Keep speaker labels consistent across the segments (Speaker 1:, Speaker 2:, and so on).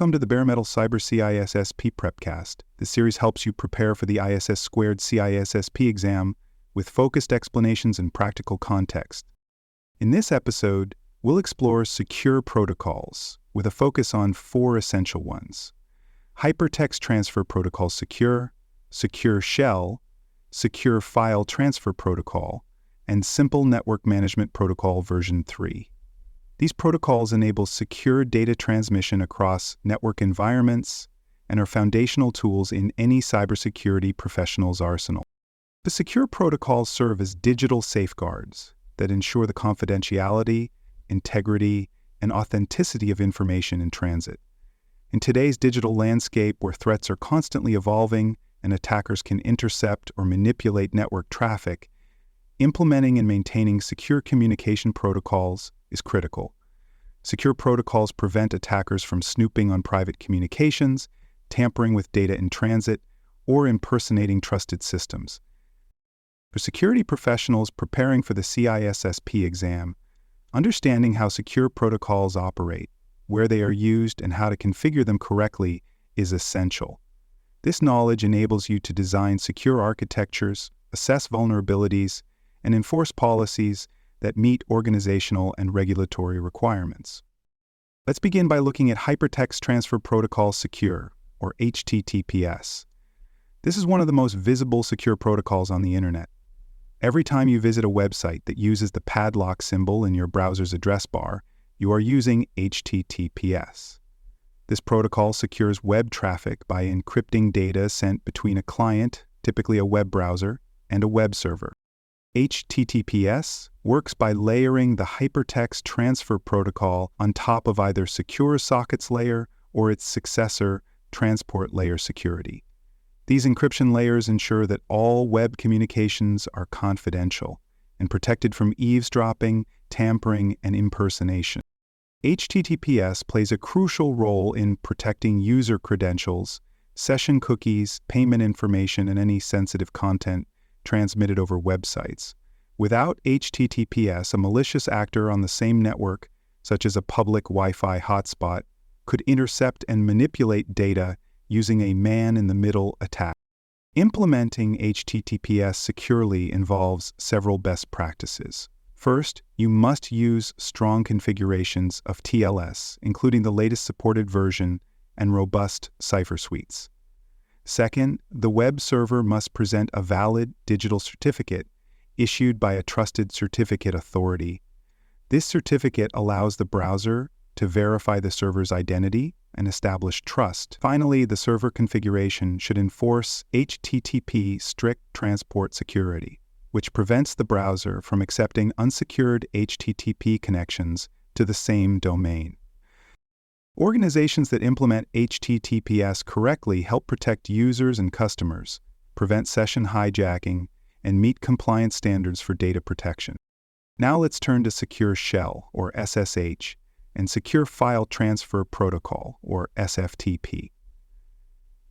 Speaker 1: Welcome to the Bare Metal Cyber CISSP Prepcast. This series helps you prepare for the ISS² CISSP exam with focused explanations and practical context. In this episode, we'll explore secure protocols with a focus on 4 essential ones: Hypertext Transfer Protocol Secure, Secure Shell, Secure File Transfer Protocol, and Simple Network Management Protocol version 3. These protocols enable secure data transmission across network environments and are foundational tools in any cybersecurity professional's arsenal. The secure protocols serve as digital safeguards that ensure the confidentiality, integrity, and authenticity of information in transit. In today's digital landscape where threats are constantly evolving and attackers can intercept or manipulate network traffic, implementing and maintaining secure communication protocols is critical. Secure protocols prevent attackers from snooping on private communications, tampering with data in transit, or impersonating trusted systems. For security professionals preparing for the CISSP exam, understanding how secure protocols operate, where they are used, and how to configure them correctly is essential. This knowledge enables you to design secure architectures, assess vulnerabilities, and enforce policies that meet organizational and regulatory requirements. Let's begin by looking at Hypertext Transfer Protocol Secure, or HTTPS. This is one of the most visible secure protocols on the internet. Every time you visit a website that uses the padlock symbol in your browser's address bar, you are using HTTPS. This protocol secures web traffic by encrypting data sent between a client, typically a web browser, and a web server. HTTPS works by layering the Hypertext Transfer Protocol on top of either Secure Sockets Layer or its successor, Transport Layer Security. These encryption layers ensure that all web communications are confidential and protected from eavesdropping, tampering, and impersonation. HTTPS plays a crucial role in protecting user credentials, session cookies, payment information, and any sensitive content transmitted over websites. Without HTTPS, a malicious actor on the same network, such as a public Wi-Fi hotspot, could intercept and manipulate data using a man-in-the-middle attack. Implementing HTTPS securely involves several best practices. First, you must use strong configurations of TLS, including the latest supported version and robust cipher suites. Second, the web server must present a valid digital certificate issued by a trusted certificate authority. This certificate allows the browser to verify the server's identity and establish trust. Finally, the server configuration should enforce HTTP strict transport security, which prevents the browser from accepting unsecured HTTP connections to the same domain. Organizations that implement HTTPS correctly help protect users and customers, prevent session hijacking, and meet compliance standards for data protection. Now let's turn to Secure Shell, or SSH, and Secure File Transfer Protocol, or SFTP.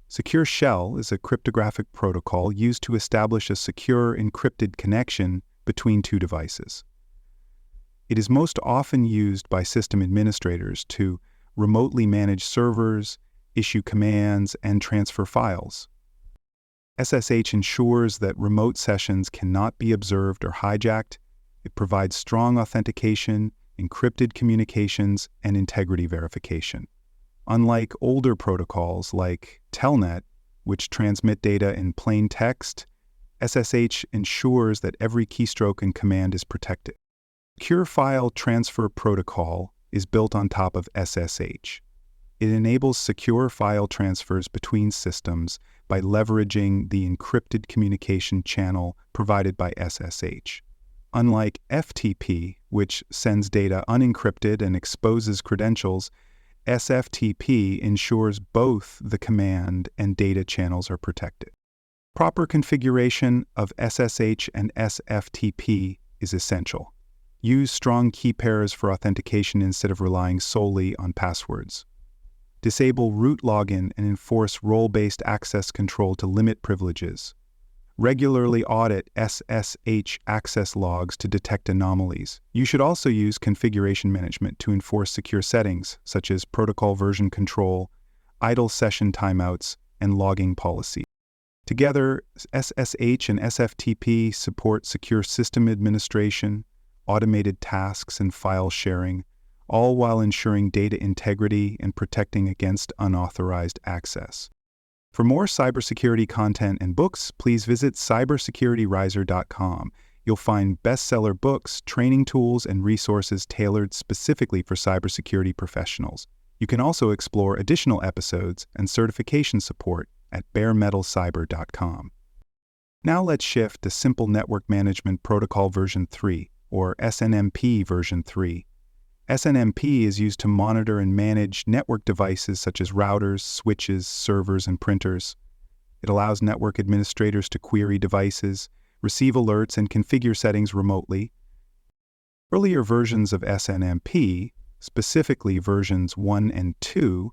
Speaker 1: Secure Shell is a cryptographic protocol used to establish a secure encrypted connection between two devices. It is most often used by system administrators to remotely manage servers, issue commands, and transfer files. SSH ensures that remote sessions cannot be observed or hijacked. It provides strong authentication, encrypted communications, and integrity verification. Unlike older protocols like Telnet, which transmit data in plain text, SSH ensures that every keystroke and command is protected. Secure File Transfer Protocol is built on top of SSH. It enables secure file transfers between systems by leveraging the encrypted communication channel provided by SSH. Unlike FTP, which sends data unencrypted and exposes credentials, SFTP ensures both the command and data channels are protected. Proper configuration of SSH and SFTP is essential. Use strong key pairs for authentication instead of relying solely on passwords. Disable root login and enforce role-based access control to limit privileges. Regularly audit SSH access logs to detect anomalies. You should also use configuration management to enforce secure settings, such as protocol version control idle session timeouts, and logging policy. Together, SSH and SFTP support secure system administration, automated tasks, and file sharing, all while ensuring data integrity and protecting against unauthorized access. For more cybersecurity content and books, please visit cybersecurityriser.com. You'll find bestseller books, training tools, and resources tailored specifically for cybersecurity professionals. You can also explore additional episodes and certification support at baremetalcyber.com. Now let's shift to Simple Network Management Protocol version 3, or SNMP version 3. SNMP is used to monitor and manage network devices such as routers, switches, servers, and printers. It allows network administrators to query devices, receive alerts, and configure settings remotely. Earlier versions of SNMP, specifically versions 1 and 2,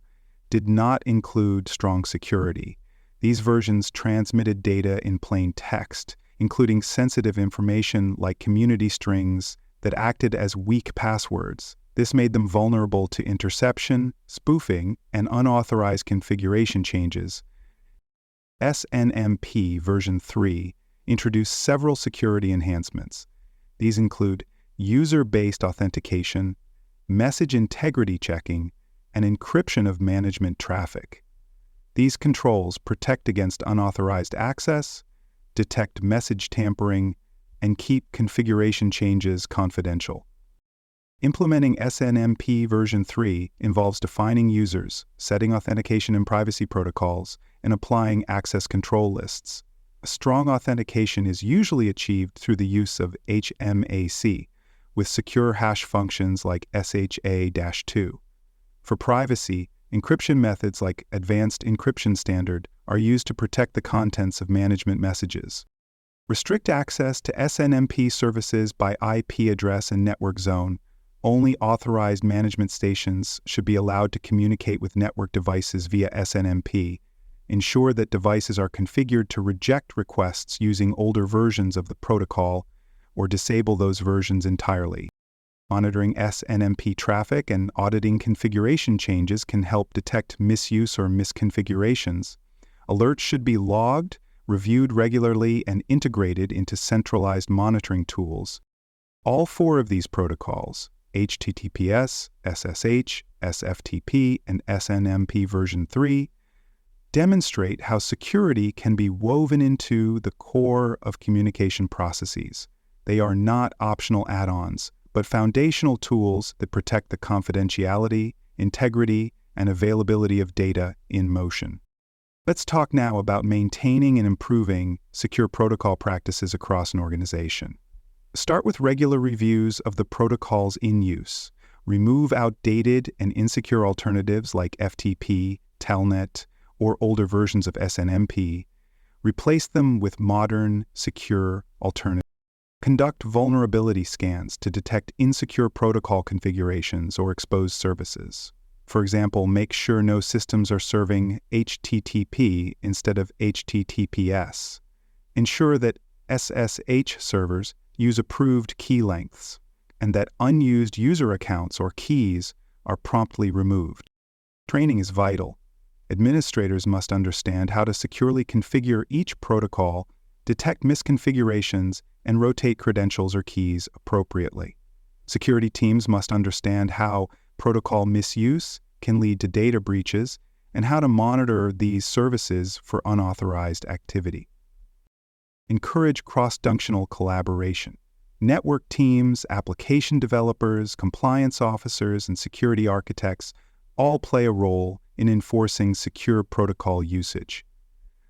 Speaker 1: did not include strong security. These versions transmitted data in plain text, including sensitive information like community strings that acted as weak passwords. This made them vulnerable to interception, spoofing, and unauthorized configuration changes. SNMP version 3 introduced several security enhancements. These include user-based authentication, message integrity checking, and encryption of management traffic. These controls protect against unauthorized access, detect message tampering, and keep configuration changes confidential. Implementing SNMP version 3 involves defining users, setting authentication and privacy protocols, and applying access control lists. A strong authentication is usually achieved through the use of HMAC, with secure hash functions like SHA-2. For privacy, encryption methods like Advanced Encryption Standard are used to protect the contents of management messages. Restrict access to SNMP services by IP address and network zone. Only authorized management stations should be allowed to communicate with network devices via SNMP. Ensure that devices are configured to reject requests using older versions of the protocol or disable those versions entirely. Monitoring SNMP traffic and auditing configuration changes can help detect misuse or misconfigurations. Alerts should be logged, reviewed regularly, and integrated into centralized monitoring tools. All four of these protocols, HTTPS, SSH, SFTP, and SNMP version 3, demonstrate how security can be woven into the core of communication processes. They are not optional add-ons, but foundational tools that protect the confidentiality, integrity, and availability of data in motion. Let's talk now about maintaining and improving secure protocol practices across an organization. Start with regular reviews of the protocols in use. Remove outdated and insecure alternatives like FTP, Telnet, or older versions of SNMP. Replace them with modern, secure alternatives. Conduct vulnerability scans to detect insecure protocol configurations or exposed services. For example, make sure no systems are serving HTTP instead of HTTPS. Ensure that SSH servers use approved key lengths, and that unused user accounts or keys are promptly removed. Training is vital. Administrators must understand how to securely configure each protocol, detect misconfigurations, and rotate credentials or keys appropriately. Security teams must understand how protocol misuse can lead to data breaches and how to monitor these services for unauthorized activity. Encourage cross-functional collaboration. Network teams, application developers, compliance officers, and security architects all play a role in enforcing secure protocol usage.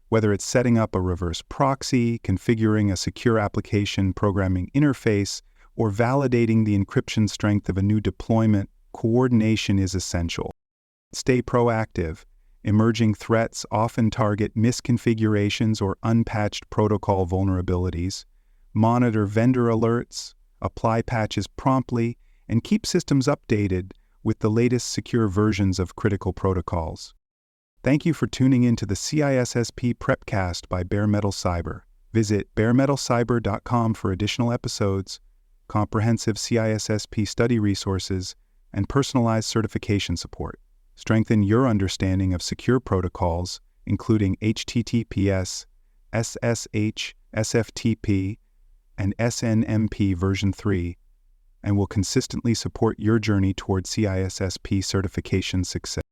Speaker 1: Whether it's setting up a reverse proxy, configuring a secure application programming interface, or validating the encryption strength of a new deployment, coordination is essential. Stay proactive. Emerging threats often target misconfigurations or unpatched protocol vulnerabilities. Monitor vendor alerts, apply patches promptly, and keep systems updated with the latest secure versions of critical protocols. Thank you for tuning in to the CISSP Prepcast by Bare Metal Cyber. Visit baremetalcyber.com for additional episodes, comprehensive CISSP study resources, and personalized certification support. Strengthen your understanding of secure protocols, including HTTPS, SSH, SFTP, and SNMPv3, and will consistently support your journey toward CISSP certification success.